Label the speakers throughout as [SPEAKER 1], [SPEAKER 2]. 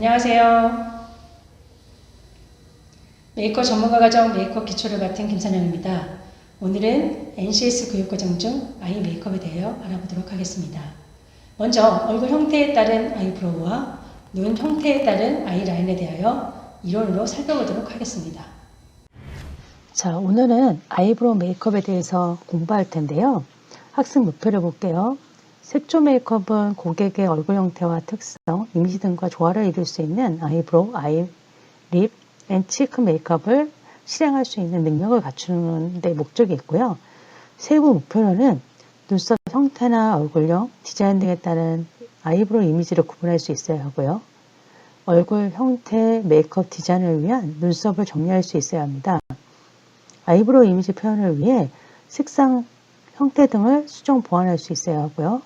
[SPEAKER 1] 안녕하세요. 메이커 전문가 과정 메이크업 기초를 맡은 김선영입니다. 오늘은 NCS 교육과정 중 아이 메이크업에 대하여 알아보도록 하겠습니다. 먼저 얼굴 형태에 따른 아이브로우와 눈 형태에 따른 아이라인에 대하여 이론으로 살펴보도록 하겠습니다. 자, 오늘은 아이브로우 메이크업에 대해서 공부할 텐데요. 학습 목표를 볼게요. 색조 메이크업은 고객의 얼굴 형태와 특성, 이미지 등과 조화를 이룰 수 있는 아이브로우, 아이, 립, 앤 치크 메이크업을 실행할 수 있는 능력을 갖추는 데 목적이 있고요. 세부 목표로는 눈썹 형태나 얼굴형, 디자인 등에 따른 아이브로우 이미지를 구분할 수 있어야 하고요. 얼굴 형태, 메이크업 디자인을 위한 눈썹을 정리할 수 있어야 합니다. 아이브로우 이미지 표현을 위해 색상, 형태 등을 수정 보완할 수 있어야 하고요.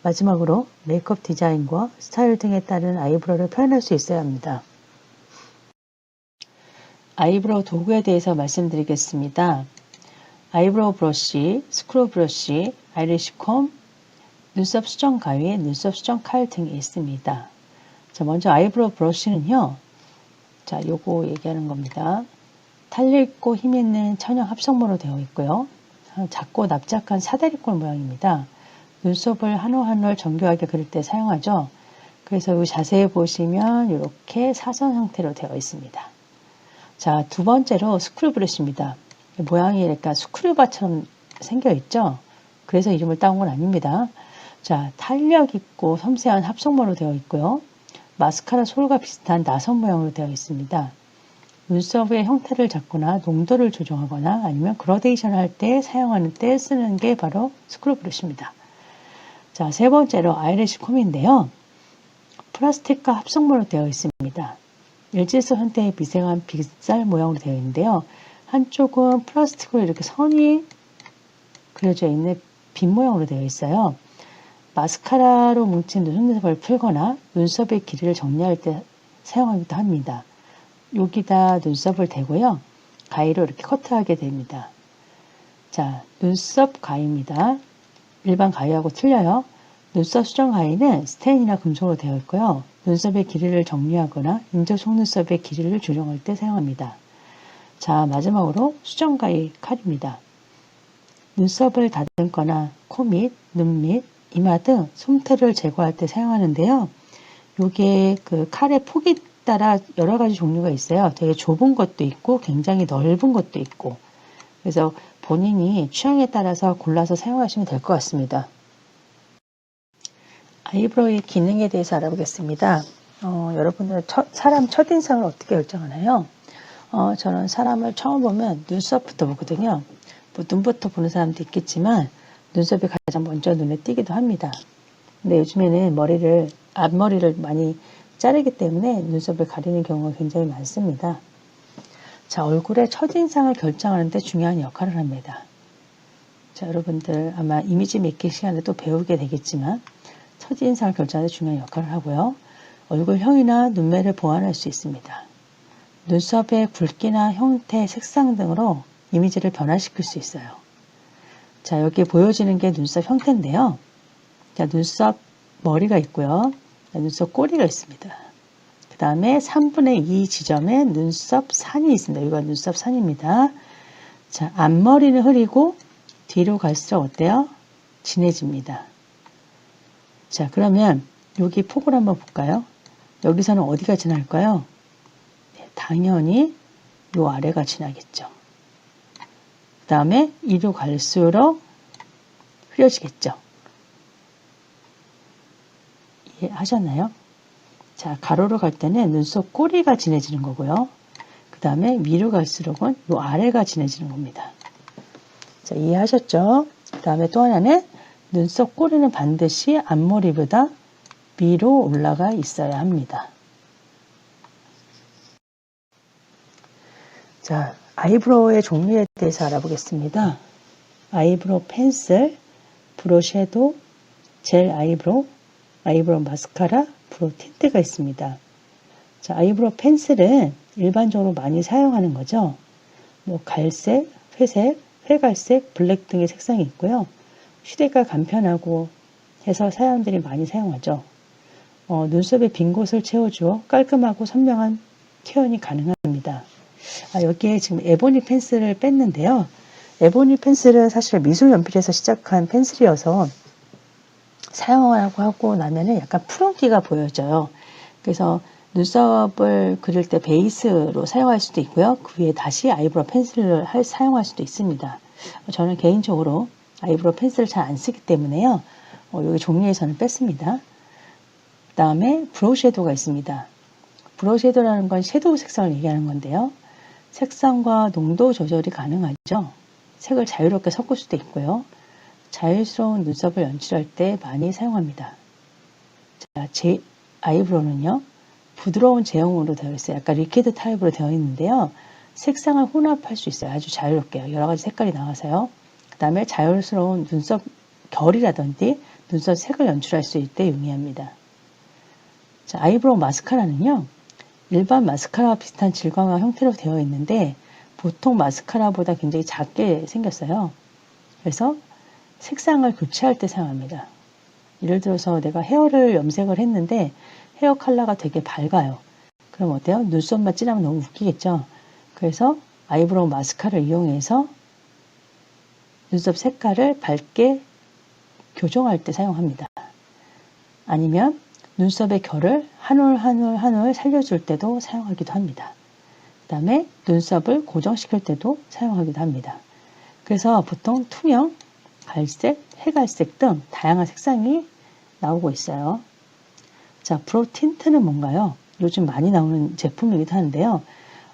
[SPEAKER 1] 마지막으로 메이크업 디자인과 스타일 등에 따른 아이브로우를 표현할 수 있어야 합니다. 아이브로우 도구에 대해서 말씀드리겠습니다. 아이브로우 브러쉬, 스크류 브러쉬, 아이래쉬 콤, 눈썹 수정 가위, 눈썹 수정 칼 등이 있습니다. 자, 먼저 아이브로우 브러쉬는요. 자, 요거 얘기하는 겁니다. 탄력있고 힘있는 천연 합성모로 되어 있고요. 작고 납작한 사다리꼴 모양입니다. 눈썹을 한 올 한 올 정교하게 그릴 때 사용하죠. 그래서 이 자세히 보시면 이렇게 사선 형태로 되어 있습니다. 자, 두 번째로 스크류 브러쉬입니다. 모양이 약간 스크류바처럼 생겨 있죠. 그래서 이름을 따온 건 아닙니다. 자, 탄력 있고 섬세한 합성모로 되어 있고요. 마스카라 솔과 비슷한 나선 모양으로 되어 있습니다. 눈썹의 형태를 잡거나 농도를 조정하거나 아니면 그라데이션 할 때 사용하는 때 쓰는 게 바로 스크류 브러쉬입니다. 자, 세 번째로 아이래쉬 콤인데요. 플라스틱과 합성모로 되어 있습니다. 일지선 형태의 미세한 빗살 모양으로 되어 있는데요. 한쪽은 플라스틱으로 이렇게 선이 그려져 있는 빗 모양으로 되어 있어요. 마스카라로 뭉친 눈썹을 풀거나 눈썹의 길이를 정리할 때 사용하기도 합니다. 여기다 눈썹을 대고요. 가위로 이렇게 커트하게 됩니다. 자, 눈썹 가위입니다. 일반 가위하고 틀려요. 눈썹 수정 가위는 스테인이나 금속으로 되어 있고요. 눈썹의 길이를 정리하거나 인조 속눈썹의 길이를 조정할 때 사용합니다. 자, 마지막으로 수정 가위 칼입니다. 눈썹을 다듬거나 코 밑, 눈 밑, 이마 등 솜털을 제거할 때 사용하는데요. 요게 그 칼의 폭이 따라 여러 가지 종류가 있어요. 되게 좁은 것도 있고 굉장히 넓은 것도 있고. 그래서 본인이 취향에 따라서 골라서 사용하시면 될 것 같습니다. 아이브로우의 기능에 대해서 알아보겠습니다. 여러분들은 사람 첫인상을 어떻게 결정하나요? 저는 사람을 처음 보면 눈썹부터 보거든요. 뭐 눈부터 보는 사람도 있겠지만 눈썹이 가장 먼저 눈에 띄기도 합니다. 근데 요즘에는 앞머리를 많이 자르기 때문에 눈썹을 가리는 경우가 굉장히 많습니다. 자, 얼굴의 첫인상을 결정하는 데 중요한 역할을 합니다. 자, 여러분들 아마 이미지 메이킹 시간에 또 배우게 되겠지만 첫인상을 결정하는 데 중요한 역할을 하고요. 얼굴형이나 눈매를 보완할 수 있습니다. 눈썹의 굵기나 형태, 색상 등으로 이미지를 변화시킬 수 있어요. 자, 여기 보여지는 게 눈썹 형태인데요. 자, 눈썹 머리가 있고요. 눈썹 꼬리가 있습니다. 그 다음에 3분의 2 지점에 눈썹 산이 있습니다. 여기가 눈썹 산입니다. 자, 앞머리는 흐리고 뒤로 갈수록 어때요? 진해집니다. 자, 그러면 여기 폭을 한번 볼까요? 여기서는 어디가 진할까요? 네, 당연히 요 아래가 진하겠죠. 그 다음에 이로 갈수록 흐려지겠죠. 이해하셨나요? 자, 가로로 갈 때는 눈썹 꼬리가 진해지는 거고요. 그 다음에 위로 갈수록은 요 아래가 진해지는 겁니다. 자, 이해하셨죠? 그 다음에 또 하나는 눈썹 꼬리는 반드시 앞머리보다 위로 올라가 있어야 합니다. 자, 아이브로우의 종류에 대해서 알아보겠습니다. 아이브로우 펜슬, 브로우 섀도우, 젤 아이브로우, 아이브로우 마스카라, 브로우 틴트가 있습니다. 자, 아이브로우 펜슬은 일반적으로 많이 사용하는 거죠. 뭐 갈색, 회색, 회갈색, 블랙 등의 색상이 있고요. 휴대가 간편하고 해서 사람들이 많이 사용하죠. 눈썹의 빈 곳을 채워주어 깔끔하고 선명한 표현이 가능합니다. 여기에 지금 에보니 펜슬을 뺐는데요. 에보니 펜슬은 사실 미술 연필에서 시작한 펜슬이어서 사용하고 하고 나면은 약간 푸른기가 보여져요. 그래서 눈썹을 그릴 때 베이스로 사용할 수도 있고요. 그 위에 다시 아이브로우 펜슬을 사용할 수도 있습니다. 저는 개인적으로 아이브로우 펜슬을 잘 안 쓰기 때문에요. 여기 종이에서는 뺐습니다. 그 다음에 브로우 섀도우가 있습니다. 브로우 섀도우라는 건 섀도우 색상을 얘기하는 건데요. 색상과 농도 조절이 가능하죠. 색을 자유롭게 섞을 수도 있고요. 자연스러운 눈썹을 연출할 때 많이 사용합니다. 자, 제 아이브로우는요. 부드러운 제형으로 되어 있어요. 약간 리퀴드 타입으로 되어 있는데요. 색상을 혼합할 수 있어요. 아주 자유롭게요. 여러 가지 색깔이 나와서요. 그 다음에 자연스러운 눈썹 결이라든지 눈썹 색을 연출할 수 있을 때 용이합니다. 자, 아이브로우 마스카라는요. 일반 마스카라와 비슷한 질감과 형태로 되어 있는데 보통 마스카라보다 굉장히 작게 생겼어요. 그래서 색상을 교체할 때 사용합니다. 예를 들어서 내가 헤어를 염색을 했는데 헤어 컬러가 되게 밝아요. 그럼 어때요? 눈썹만 진하면 너무 웃기겠죠? 그래서 아이브로우 마스카라를 이용해서 눈썹 색깔을 밝게 교정할 때 사용합니다. 아니면 눈썹의 결을 한 올 한 올 살려줄 때도 사용하기도 합니다. 그 다음에 눈썹을 고정시킬 때도 사용하기도 합니다. 그래서 보통 투명, 갈색, 회갈색 등 다양한 색상이 나오고 있어요. 자, 브로우 틴트는 뭔가요? 요즘 많이 나오는 제품이기도 한데요.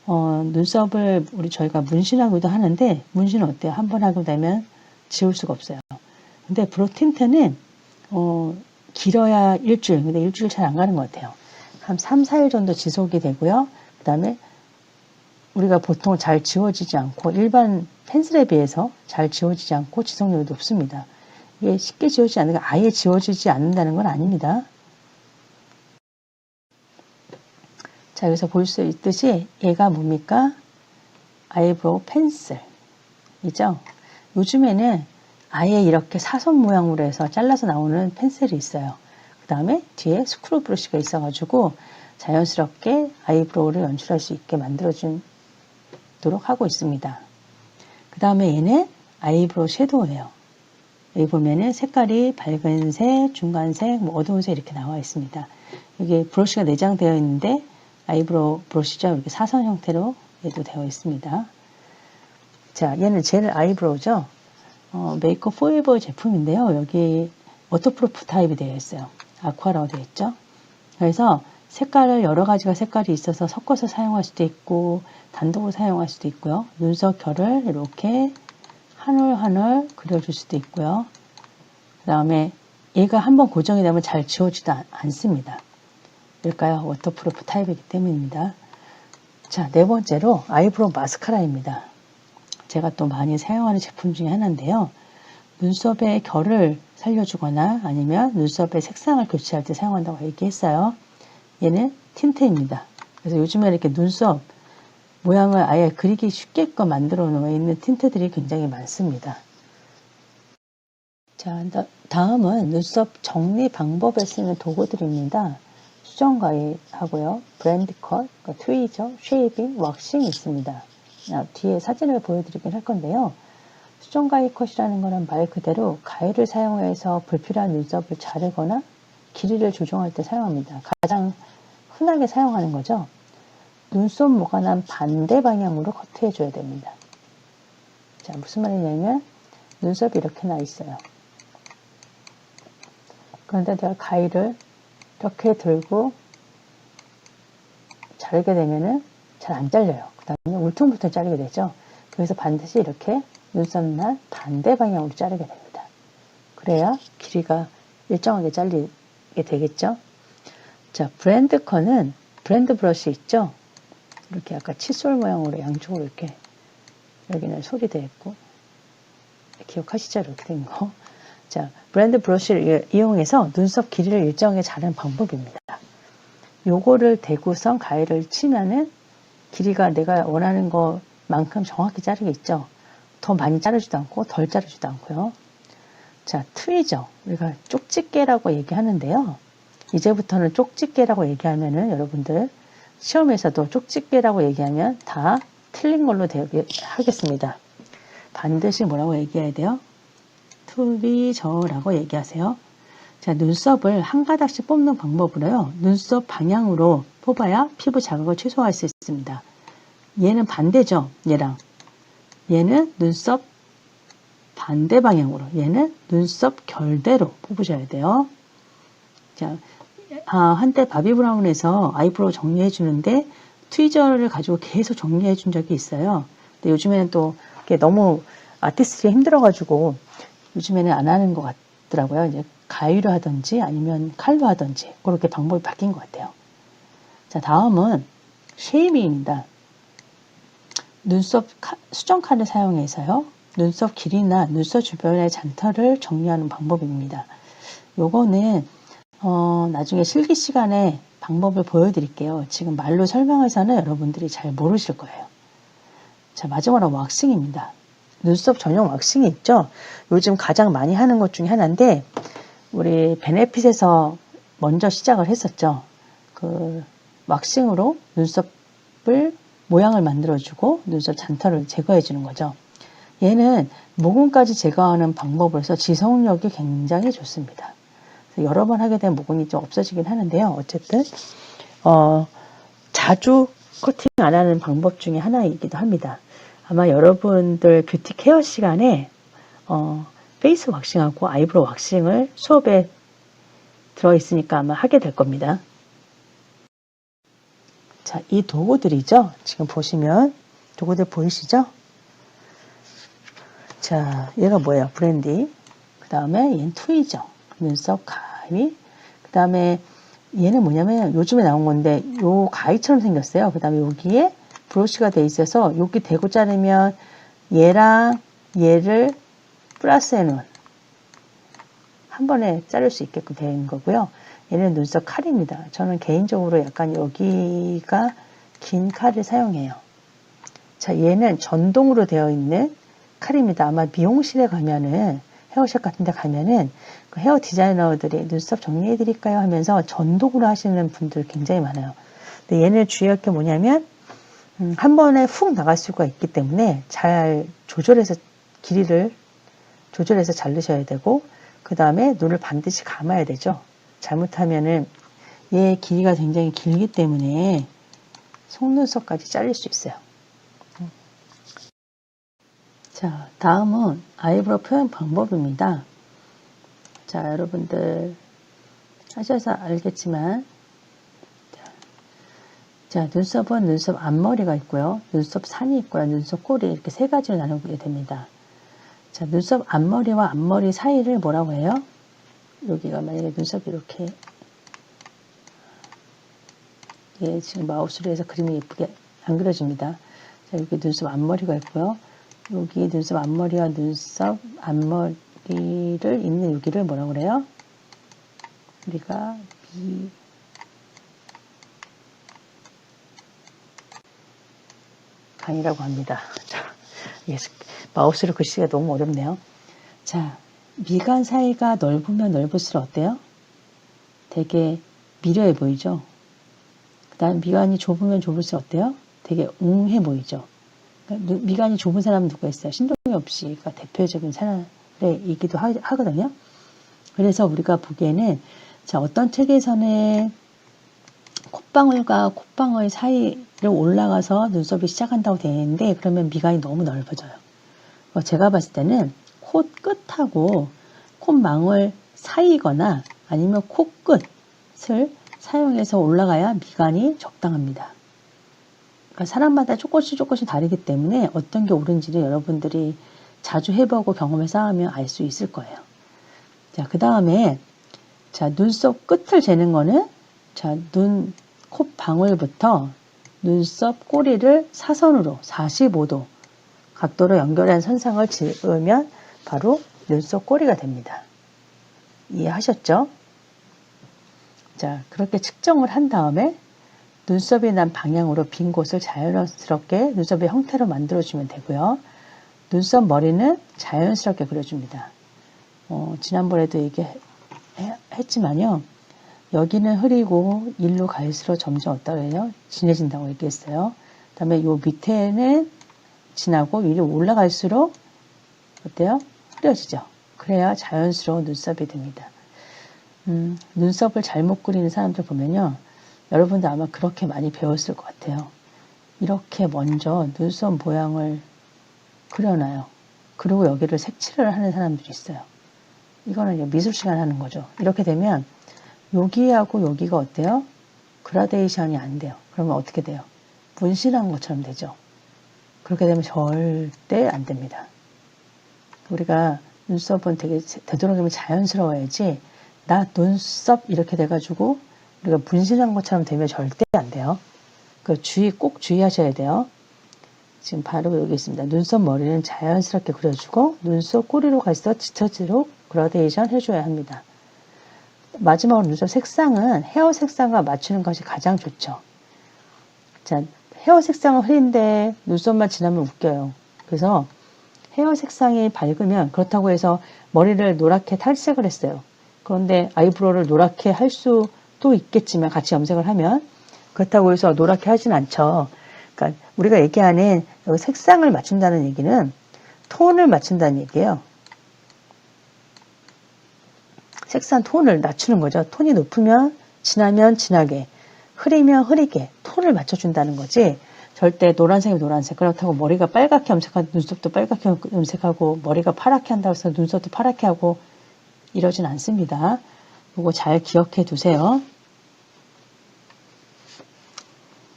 [SPEAKER 1] 눈썹을 저희가 문신하기도 하는데 문신은 어때요? 한번 하게 되면 지울 수가 없어요. 근데 브로우 틴트는 길어야 일주일, 근데 일주일 잘 안 가는 것 같아요. 한 3, 4일 정도 지속이 되고요. 그 다음에 우리가 보통 잘 지워지지 않고 일반 펜슬에 비해서 잘 지워지지 않고 지속력이 높습니다. 이게 쉽게 지워지지 않는 게 아예 지워지지 않는다는 건 아닙니다. 자, 여기서 볼 수 있듯이 얘가 뭡니까? 아이브로우 펜슬이죠. 요즘에는 아예 이렇게 사선 모양으로 해서 잘라서 나오는 펜슬이 있어요. 그 다음에 뒤에 스크류 브러쉬가 있어가지고 자연스럽게 아이브로우를 연출할 수 있게 만들어주도록 하고 있습니다. 그 다음에 얘는 아이브로우 섀도우예요. 여기 보면은 색깔이 밝은색, 중간색, 어두운색 이렇게 나와 있습니다. 여기 브러쉬가 내장되어 있는데 아이브로우 브러쉬죠. 이렇게 사선 형태로 얘도 되어 있습니다. 자, 얘는 젤 아이브로우죠. 메이크업 포에버 제품인데요. 여기 워터프루프 타입이 되어 있어요. 아쿠아라고 되어 있죠. 그래서 색깔을 여러 가지가 색깔이 있어서 섞어서 사용할 수도 있고 단독으로 사용할 수도 있고요. 눈썹 결을 이렇게 한 올 한 올 그려줄 수도 있고요. 그 다음에 얘가 한번 고정이 되면 잘 지워지지 않습니다. 왜일까요? 워터프루프 타입이기 때문입니다. 자, 네 번째로 아이브로우 마스카라입니다. 제가 또 많이 사용하는 제품 중에 하나인데요. 눈썹의 결을 살려주거나 아니면 눈썹의 색상을 교체할 때 사용한다고 얘기했어요. 얘는 틴트입니다. 그래서 요즘에 이렇게 눈썹 모양을 아예 그리기 쉽게끔 만들어 놓아 있는 틴트들이 굉장히 많습니다. 자, 다음은 눈썹 정리 방법에 쓰는 도구들입니다. 수정 가위하고요, 브랜드 컷, 트위저, 쉐이빙, 왁싱이 있습니다. 뒤에 사진을 보여드리긴 할 건데요. 수정 가위 컷이라는 것은 말 그대로 가위를 사용해서 불필요한 눈썹을 자르거나 길이를 조정할 때 사용합니다. 가장 흔하게 사용하는 거죠. 눈썹 모가난 반대 방향으로 커트해 줘야 됩니다. 자, 무슨 말이냐면 눈썹이 이렇게 나 있어요. 그런데 내가 가위를 이렇게 들고 자르게 되면은 잘 안 잘려요. 그 다음에 울퉁불퉁 자르게 되죠. 그래서 반드시 이렇게 눈썹날 반대 방향으로 자르게 됩니다. 그래야 길이가 일정하게 잘리게 되겠죠. 자, 브랜드 컷은 브랜드 브러쉬 있죠. 이렇게 약간 칫솔 모양으로 양쪽으로 이렇게, 여기는 소리 되어 있고, 기억하시죠? 이렇게 된 거. 자, 브랜드 브러쉬를 이용해서 눈썹 길이를 일정하게 자르는 방법입니다. 요거를 대고선 가위를 치면은 길이가 내가 원하는 것만큼 정확히 자르겠죠. 더 많이 자르지도 않고 덜 자르지도 않고요. 자, 트위저, 우리가 쪽집게라고 얘기하는데요. 이제부터는 쪽집게라고 얘기하면은 여러분들 시험에서도 쪽집게라고 얘기하면 다 틀린 걸로 하겠습니다. 반드시 뭐라고 얘기해야 돼요? 투비저라고 얘기하세요. 자, 눈썹을 한 가닥씩 뽑는 방법으로요. 눈썹 방향으로 뽑아야 피부 자극을 최소화할 수 있습니다. 얘는 반대죠. 얘는 눈썹 반대 방향으로, 얘는 눈썹 결대로 뽑으셔야 돼요. 자, 한때 바비 브라운에서 아이브로우 정리해 주는데 트위저를 가지고 계속 정리해 준 적이 있어요. 근데 요즘에는 또 너무 아티스트가 힘들어가지고 요즘에는 안 하는 것 같더라고요. 이제 가위로 하든지 아니면 칼로 하든지 그렇게 방법이 바뀐 것 같아요. 자, 다음은 쉐이밍입니다. 눈썹 수정칼을 사용해서요. 눈썹 길이나 눈썹 주변의 잔털을 정리하는 방법입니다. 요거는 나중에 실기 시간에 방법을 보여드릴게요. 지금 말로 설명해서는 여러분들이 잘 모르실 거예요. 자, 마지막으로 왁싱입니다. 눈썹 전용 왁싱이 있죠. 요즘 가장 많이 하는 것 중에 하나인데 우리 베네핏에서 먼저 시작을 했었죠. 그 왁싱으로 눈썹을 모양을 만들어주고 눈썹 잔털을 제거해 주는 거죠. 얘는 모근까지 제거하는 방법으로서 지속력이 굉장히 좋습니다. 여러 번 하게 되면 모근이 좀 없어지긴 하는데요. 어쨌든 자주 커팅 안 하는 방법 중에 하나이기도 합니다. 아마 여러분들 뷰티 케어 시간에 페이스 왁싱하고 아이브로우 왁싱을 수업에 들어있으니까 아마 하게 될 겁니다. 자, 이 도구들이죠. 지금 보시면 도구들 보이시죠? 자, 얘가 뭐예요? 브랜디. 그 다음에 얘는 트위저. 눈썹 가위. 그 다음에 얘는 뭐냐면 요즘에 나온 건데 요 가위처럼 생겼어요. 그 다음에 여기에 브러쉬가 돼 있어서 여기 대고 자르면 얘랑 얘를 플러스 해놓은 한 번에 자를 수 있게끔 되는 거고요. 얘는 눈썹 칼입니다. 저는 개인적으로 약간 여기가 긴 칼을 사용해요. 자, 얘는 전동으로 되어 있는 칼입니다. 아마 미용실에 가면은 헤어샵 같은 데 가면은 그 헤어 디자이너들이 눈썹 정리해 드릴까요 하면서 전동으로 하시는 분들 굉장히 많아요. 근데 얘는 주의할 게 뭐냐면 한 번에 훅 나갈 수가 있기 때문에 잘 조절해서 길이를 조절해서 자르셔야 되고 그 다음에 눈을 반드시 감아야 되죠. 잘못하면은 얘 길이가 굉장히 길기 때문에 속눈썹까지 잘릴 수 있어요. 자, 다음은 아이브로우 표현 방법입니다. 자, 여러분들 하셔서 알겠지만 자, 눈썹은 눈썹 앞머리가 있고요. 눈썹 산이 있고요. 눈썹 꼬리 이렇게 세 가지로 나누게 됩니다. 자, 눈썹 앞머리와 앞머리 사이를 뭐라고 해요? 여기가 만약에 눈썹이 이렇게 예, 지금 마우스로 해서 그림이 예쁘게 안 그려집니다. 자, 여기 눈썹 앞머리가 있고요. 여기 눈썹 앞머리와 눈썹 앞머리를 잇는 여기를 뭐라고 그래요? 우리가 미간이라고 합니다. 자, 마우스로 글씨가 너무 어렵네요. 자, 미간 사이가 넓으면 넓을수록 어때요? 되게 미려해 보이죠? 그 다음 미간이 좁으면 좁을수록 어때요? 되게 웅해 보이죠? 그러니까 미간이 좁은 사람은 누가 있어요? 신동엽 씨가 대표적인 사례이기도 하거든요. 그래서 우리가 보기에는 자, 어떤 책에서는 콧방울과 콧방울 사이를 올라가서 눈썹이 시작한다고 되어 있는데 그러면 미간이 너무 넓어져요. 제가 봤을 때는 콧끝하고 콧망울 사이거나 아니면 코끝을 사용해서 올라가야 미간이 적당합니다. 그러니까 사람마다 조금씩 다르기 때문에 어떤 게 옳은지는 여러분들이 자주 해보고 경험을 쌓으면 알 수 있을 거예요. 자, 그 다음에 자, 눈썹 끝을 재는 거는 자, 콧방울부터 눈썹 꼬리를 사선으로 45도 각도로 연결한 선상을 지으면 바로 눈썹 꼬리가 됩니다. 이해하셨죠? 자, 그렇게 측정을 한 다음에 눈썹이 난 방향으로 빈 곳을 자연스럽게 눈썹의 형태로 만들어주면 되고요. 눈썹 머리는 자연스럽게 그려줍니다. 지난번에도 얘기했지만요. 여기는 흐리고 일로 갈수록 점점 어떠 해요? 진해진다고 얘기했어요. 그 다음에 요 밑에는 진하고 위로 올라갈수록 어때요? 흐려지죠. 그래야 자연스러운 눈썹이 됩니다. 눈썹을 잘못 그리는 사람들 보면요. 여러분도 아마 그렇게 많이 배웠을 것 같아요. 이렇게 먼저 눈썹 모양을 그려놔요. 그리고 여기를 색칠을 하는 사람들이 있어요. 이거는 미술 시간 하는 거죠. 이렇게 되면 여기하고 여기가 어때요? 그라데이션이 안 돼요. 그러면 어떻게 돼요? 분실한 것처럼 되죠. 그렇게 되면 절대 안 됩니다. 우리가 눈썹은 되도록이면 자연스러워야지 나 눈썹 이렇게 돼가지고 우리가 분실한 것처럼 되면 절대 안 돼요. 꼭 주의하셔야 돼요. 지금 바로 여기 있습니다. 눈썹 머리는 자연스럽게 그려주고 눈썹 꼬리로 갈수록 짙어지도록 그라데이션 해줘야 합니다. 마지막으로 눈썹 색상은 헤어 색상과 맞추는 것이 가장 좋죠. 자, 헤어 색상은 흐린데 눈썹만 진하면 웃겨요. 그래서 헤어 색상이 밝으면 그렇다고 해서 머리를 노랗게 탈색을 했어요. 그런데 아이브로우를 노랗게 할 수도 있겠지만 같이 염색을 하면 그렇다고 해서 노랗게 하진 않죠. 그러니까 우리가 얘기하는 색상을 맞춘다는 얘기는 톤을 맞춘다는 얘기예요. 색상 톤을 낮추는 거죠. 톤이 높으면 진하면 진하게, 흐리면 흐리게 톤을 맞춰준다는 거지. 절대 노란색이면 노란색. 그렇다고 머리가 빨갛게 염색하고 눈썹도 빨갛게 염색하고 머리가 파랗게 한다고 해서 눈썹도 파랗게 하고 이러진 않습니다. 이거 잘 기억해 두세요.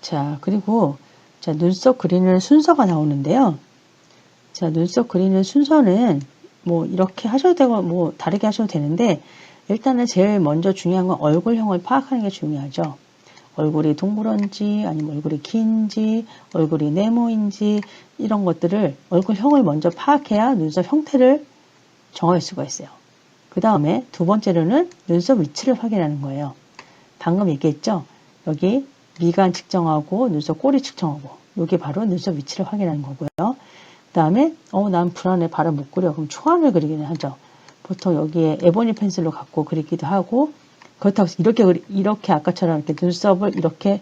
[SPEAKER 1] 자, 그리고 자, 눈썹 그리는 순서가 나오는데요. 자, 눈썹 그리는 순서는 뭐 이렇게 하셔도 되고 뭐 다르게 하셔도 되는데 일단은 제일 먼저 중요한 건 얼굴형을 파악하는 게 중요하죠. 얼굴이 둥그런지 아니면 얼굴이 긴지 얼굴이 네모인지 이런 것들을 얼굴형을 먼저 파악해야 눈썹 형태를 정할 수가 있어요. 그 다음에 두 번째로는 눈썹 위치를 확인하는 거예요. 방금 얘기했죠. 여기 미간 측정하고 눈썹 꼬리 측정하고 이게 바로 눈썹 위치를 확인하는 거고요. 그 다음에 난 불안해 발을 못 그려. 그럼 초안을 그리기는 하죠. 보통 여기에 에보니 펜슬로 갖고 그리기도 하고 그렇다고 해서 이렇게 아까처럼 이렇게 눈썹을 이렇게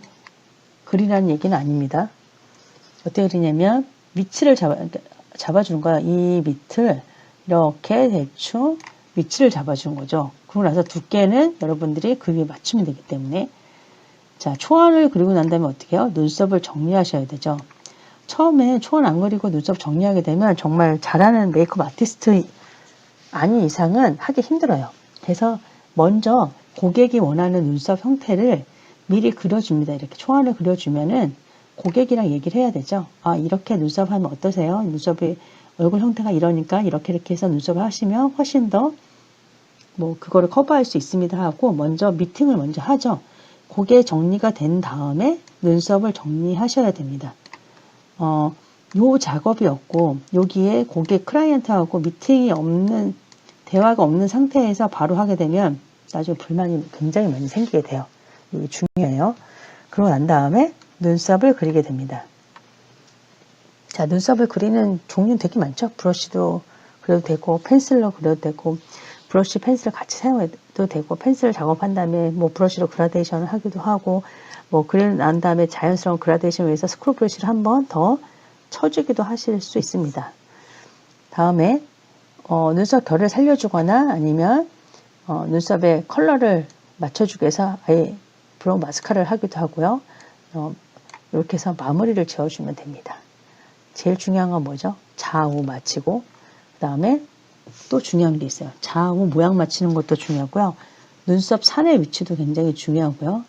[SPEAKER 1] 그리라는 얘기는 아닙니다. 어떻게 그리냐면 위치를 잡아주는 거야. 이 밑을 이렇게 대충 위치를 잡아주는 거죠. 그러고 나서 두께는 여러분들이 그 위에 맞추면 되기 때문에 자, 초안을 그리고 난 다음에 어떻게 해요? 눈썹을 정리하셔야 되죠. 처음에 초안 안 그리고 눈썹 정리하게 되면 정말 잘하는 메이크업 아티스트 아닌 이상은 하기 힘들어요. 그래서 먼저 고객이 원하는 눈썹 형태를 미리 그려줍니다. 이렇게 초안을 그려주면은 고객이랑 얘기를 해야 되죠. 아, 이렇게 눈썹 하면 어떠세요? 눈썹이 얼굴 형태가 이러니까 이렇게 해서 눈썹을 하시면 훨씬 더 뭐 그거를 커버할 수 있습니다 하고 먼저 미팅을 먼저 하죠. 그게 정리가 된 다음에 눈썹을 정리하셔야 됩니다. 요 작업이 없고 여기에 고객 클라이언트하고 미팅이 없는 대화가 없는 상태에서 바로 하게 되면 나중에 불만이 굉장히 많이 생기게 돼요. 이게 중요해요. 그러고 난 다음에 눈썹을 그리게 됩니다. 자, 눈썹을 그리는 종류는 되게 많죠. 브러쉬도 그려도 되고 펜슬로 그려도 되고 브러쉬 펜슬 같이 사용해도 되고 펜슬 작업한 다음에 뭐 브러쉬로 그라데이션을 하기도 하고 뭐 그리고 난 다음에 자연스러운 그라데이션을 위해서 스크루 브러쉬를 한 번 더 쳐주기도 하실 수 있습니다. 다음에 눈썹 결을 살려주거나 아니면 눈썹의 컬러를 맞춰주기 위해서 아예 브로우 마스카라를 하기도 하고요. 이렇게 해서 마무리를 지어주면 됩니다. 제일 중요한 건 뭐죠? 좌우 맞추고 그 다음에 또 중요한 게 있어요. 좌우 모양 맞추는 것도 중요하고요. 눈썹 산의 위치도 굉장히 중요하고요.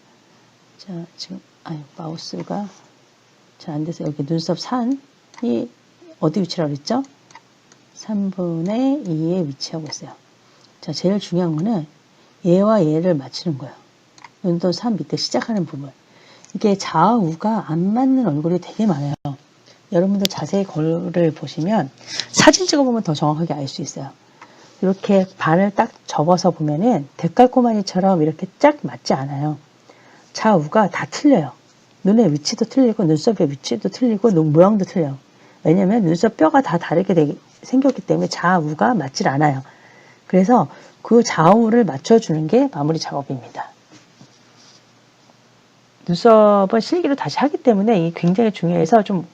[SPEAKER 1] 자, 지금 마우스가 잘 안 돼서 여기 눈썹 산이 어디 위치라고 그랬죠? 3분의 2에 위치하고 있어요. 자, 제일 중요한 거는 얘와 얘를 맞추는 거예요. 눈썹 산 밑에 시작하는 부분. 이게 좌우가 안 맞는 얼굴이 되게 많아요. 여러분들 자세히 거울을 보시면 사진 찍어보면 더 정확하게 알 수 있어요. 이렇게 발을 딱 접어서 보면은 데칼코마니처럼 이렇게 쫙 맞지 않아요. 좌우가 다 틀려요. 눈의 위치도 틀리고 눈썹의 위치도 틀리고 눈 모양도 틀려요. 왜냐면 눈썹 뼈가 다 다르게 생겼기 때문에 좌우가 맞질 않아요. 그래서 그 좌우를 맞춰주는 게 마무리 작업입니다. 눈썹은 실기로 다시 하기 때문에 이 굉장히 중요해서 좀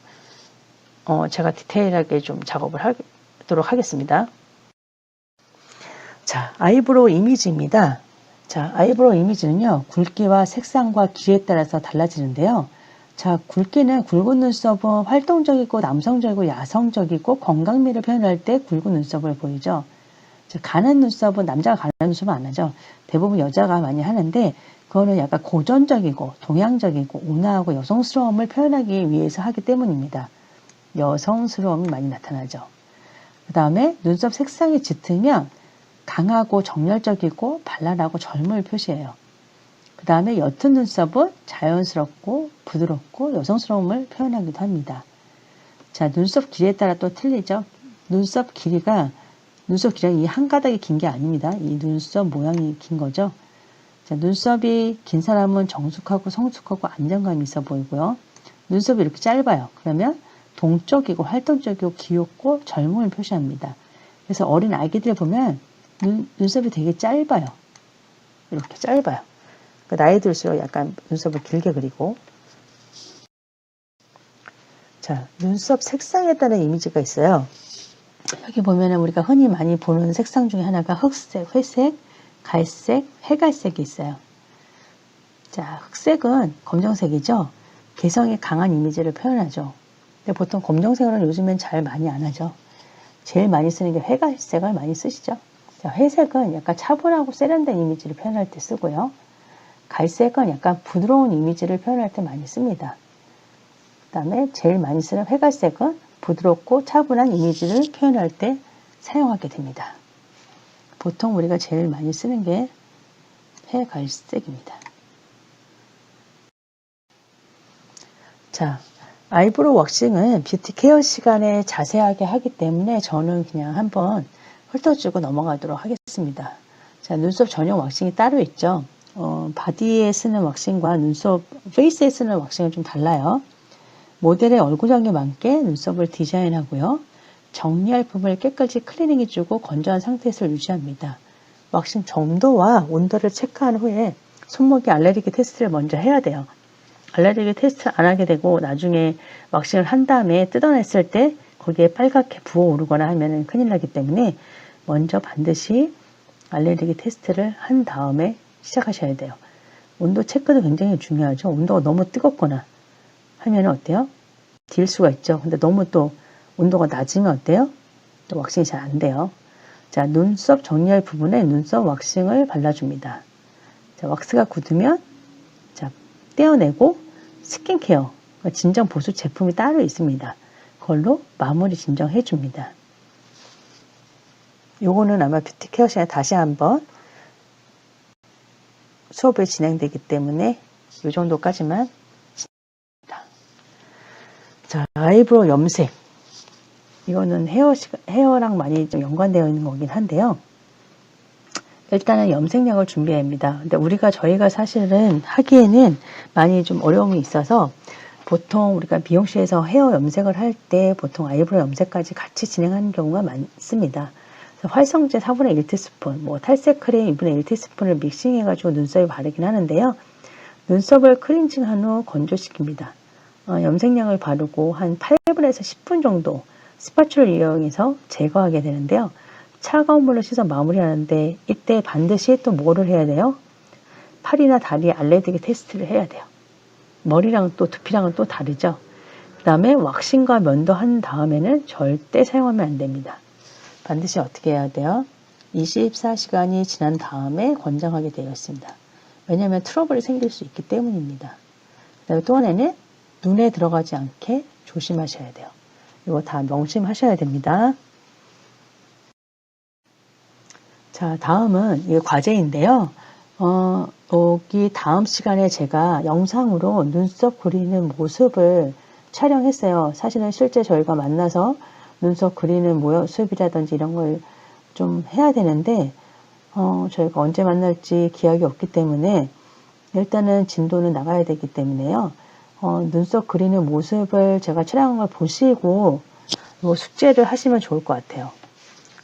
[SPEAKER 1] 제가 디테일하게 좀 작업을 하도록 하겠습니다. 자, 아이브로우 이미지입니다. 자, 아이브로우 이미지는요, 굵기와 색상과 길이에 따라서 달라지는데요. 자, 굵기는 굵은 눈썹은 활동적이고 남성적이고 야성적이고 건강미를 표현할 때 굵은 눈썹을 보이죠. 자, 가는 눈썹은 남자가 가는 눈썹은 안 하죠. 대부분 여자가 많이 하는데 그거는 약간 고전적이고 동양적이고 온화하고 여성스러움을 표현하기 위해서 하기 때문입니다. 여성스러움이 많이 나타나죠. 그 다음에 눈썹 색상이 짙으면 강하고 정열적이고 발랄하고 젊음을 표시해요. 그 다음에 옅은 눈썹은 자연스럽고 부드럽고 여성스러움을 표현하기도 합니다. 자, 눈썹 길이에 따라 또 틀리죠. 눈썹 길이가 이 한 가닥이 긴 게 아닙니다. 이 눈썹 모양이 긴 거죠. 자, 눈썹이 긴 사람은 정숙하고 성숙하고 안정감이 있어 보이고요. 눈썹이 이렇게 짧아요. 그러면 동적이고 활동적이고 귀엽고 젊음을 표시합니다. 그래서 어린 아기들 보면 눈썹이 되게 짧아요. 이렇게 짧아요. 나이 들수록 약간 눈썹을 길게 그리고. 자, 눈썹 색상에 따른 이미지가 있어요. 여기 보면은 우리가 흔히 많이 보는 색상 중에 하나가 흑색, 회색, 갈색, 회갈색이 있어요. 자, 흑색은 검정색이죠. 개성이 강한 이미지를 표현하죠. 근데 보통 검정색으로는 요즘엔 잘 많이 안 하죠. 제일 많이 쓰는 게 회갈색을 많이 쓰시죠. 자, 회색은 약간 차분하고 세련된 이미지를 표현할 때 쓰고요. 갈색은 약간 부드러운 이미지를 표현할 때 많이 씁니다. 그 다음에 제일 많이 쓰는 회갈색은 부드럽고 차분한 이미지를 표현할 때 사용하게 됩니다. 보통 우리가 제일 많이 쓰는 게 회갈색입니다. 자, 아이브로우 왁싱은 뷰티 케어 시간에 자세하게 하기 때문에 저는 그냥 한번 훑어주고 넘어가도록 하겠습니다. 자, 눈썹 전용 왁싱이 따로 있죠. 바디에 쓰는 왁싱과 눈썹, 페이스에 쓰는 왁싱은 좀 달라요. 모델의 얼굴형에 맞게 눈썹을 디자인하고요. 정리할품을 깨끗이 클리닝해주고 건조한 상태에서 유지합니다. 왁싱 점도와 온도를 체크한 후에 손목에 알레르기 테스트를 먼저 해야 돼요. 알레르기 테스트 안 하게 되고 나중에 왁싱을 한 다음에 뜯어냈을 때 거기에 빨갛게 부어오르거나 하면 큰일 나기 때문에 먼저 반드시 알레르기 테스트를 한 다음에 시작하셔야 돼요. 온도 체크도 굉장히 중요하죠. 온도가 너무 뜨겁거나 하면 어때요? 딜 수가 있죠. 근데 너무 또 온도가 낮으면 어때요? 또 왁싱이 잘 안 돼요. 자, 눈썹 정리할 부분에 눈썹 왁싱을 발라줍니다. 자, 왁스가 굳으면 자, 떼어내고 스킨케어, 진정 보수 제품이 따로 있습니다. 그걸로 마무리 진정해 줍니다. 요거는 아마 뷰티 케어 시간에 다시 한번 수업이 진행되기 때문에 이 정도까지만. 자, 아이브로우 염색. 이거는 헤어랑 많이 좀 연관되어 있는 거긴 한데요. 일단은 염색약을 준비해야 합니다. 근데 저희가 사실은 하기에는 많이 좀 어려움이 있어서 보통 우리가 미용실에서 헤어 염색을 할 때 보통 아이브로우 염색까지 같이 진행하는 경우가 많습니다. 활성제 4분의 1티스푼, 탈색 크림 2분의 1티스푼을 믹싱해가지고 눈썹에 바르긴 하는데요. 눈썹을 클렌징한 후 건조시킵니다. 염색약을 바르고 한 8분에서 10분 정도 스파츌을 이용해서 제거하게 되는데요. 차가운 물로 씻어 마무리하는데 이때 반드시 또 뭐를 해야 돼요? 팔이나 다리에 알레르기 테스트를 해야 돼요. 머리랑 또 두피랑은 또 다르죠. 그 다음에 왁싱과 면도한 다음에는 절대 사용하면 안 됩니다. 반드시 어떻게 해야 돼요? 24시간이 지난 다음에 권장하게 되어 있습니다. 왜냐하면 트러블이 생길 수 있기 때문입니다. 그 다음에 또 하나는 눈에 들어가지 않게 조심하셔야 돼요. 이거 다 명심하셔야 됩니다. 자, 다음은 이게 과제인데요. 여기 다음 시간에 제가 영상으로 눈썹 그리는 모습을 촬영했어요. 사실은 실제 저희가 만나서 눈썹 그리는 모습이라든지 이런 걸 좀 해야 되는데 저희가 언제 만날지 기약이 없기 때문에 일단은 진도는 나가야 되기 때문에요. 눈썹 그리는 모습을 제가 촬영한 걸 보시고 숙제를 하시면 좋을 것 같아요.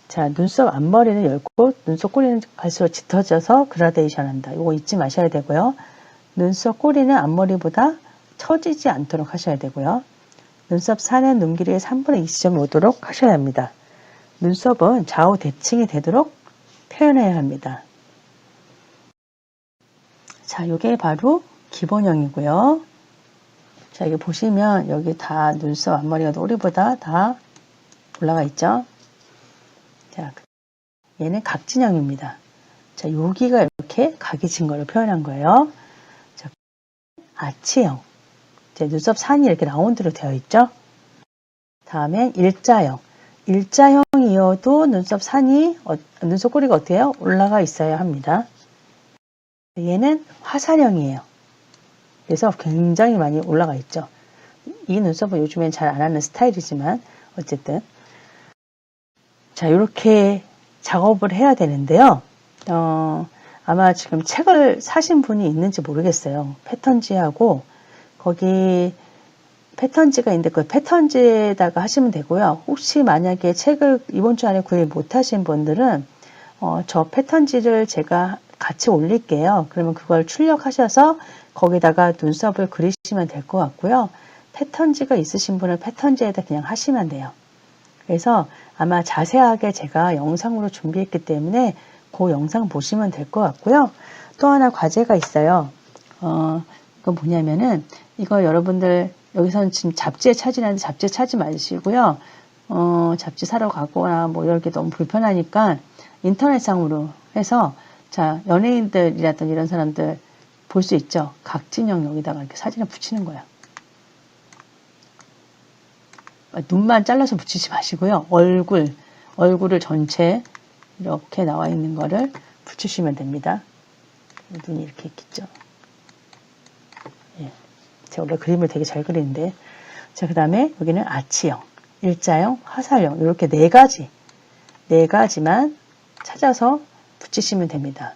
[SPEAKER 1] 자, 눈썹 앞머리는 얇고 눈썹 꼬리는 갈수록 짙어져서 그라데이션 한다. 이거 잊지 마셔야 되고요. 눈썹 꼬리는 앞머리보다 처지지 않도록 하셔야 되고요. 눈썹 사는 눈길이의 3분의 2 지점이 오도록 하셔야 합니다. 눈썹은 좌우 대칭이 되도록 표현해야 합니다. 자, 이게 바로 기본형이고요. 자, 여기 보시면 여기 다 눈썹 앞머리가 꼬리보다 다 올라가 있죠. 자, 얘는 각진형입니다. 자, 여기가 이렇게 각이 진 거를 표현한 거예요. 자, 아치형. 제 눈썹 산이 이렇게 라운드로 되어 있죠. 다음엔 일자형. 일자형이어도 눈썹 산이, 눈썹 꼬리가 어떻게 해요? 올라가 있어야 합니다. 얘는 화살형이에요. 그래서 굉장히 많이 올라가 있죠. 이 눈썹은 요즘엔 잘 안 하는 스타일이지만 어쨌든 자, 이렇게 작업을 해야 되는데요. 아마 지금 책을 사신 분이 있는지 모르겠어요. 패턴지하고 거기 패턴지가 있는데 그 패턴지에다가 하시면 되고요. 혹시 만약에 책을 이번 주 안에 구입 못하신 분들은 저 패턴지를 제가 같이 올릴게요. 그러면 그걸 출력하셔서 거기다가 눈썹을 그리시면 될 것 같고요. 패턴지가 있으신 분은 패턴지에다 그냥 하시면 돼요. 그래서 아마 자세하게 제가 영상으로 준비했기 때문에 그 영상 보시면 될 것 같고요. 또 하나 과제가 있어요. 이건 뭐냐면은 이거 여러분들 여기서는 지금 잡지에 차지하는데 잡지에 차지 마시고요. 잡지 사러 가거나 뭐 이렇게 너무 불편하니까 인터넷상으로 해서 자, 연예인들이라든지 이런 사람들 볼 수 있죠. 각진형 여기다가 이렇게 사진을 붙이는 거예요. 눈만 잘라서 붙이지 마시고요. 얼굴을 전체 이렇게 나와 있는 거를 붙이시면 됩니다. 눈이 이렇게 있겠죠. 예. 제가 원래 그림을 되게 잘 그리는데. 자, 그 다음에 여기는 아치형, 일자형, 화살형 이렇게 네 가지만 찾아서 붙이시면 됩니다.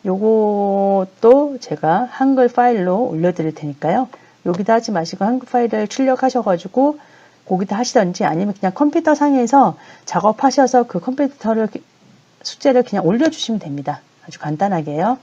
[SPEAKER 1] 요것도 제가 한글 파일로 올려드릴 테니까요. 여기다 하지 마시고 한글 파일을 출력하셔가지고 거기다 하시던지 아니면 그냥 컴퓨터 상에서 작업하셔서 그 컴퓨터를 숙제를 그냥 올려주시면 됩니다. 아주 간단하게요.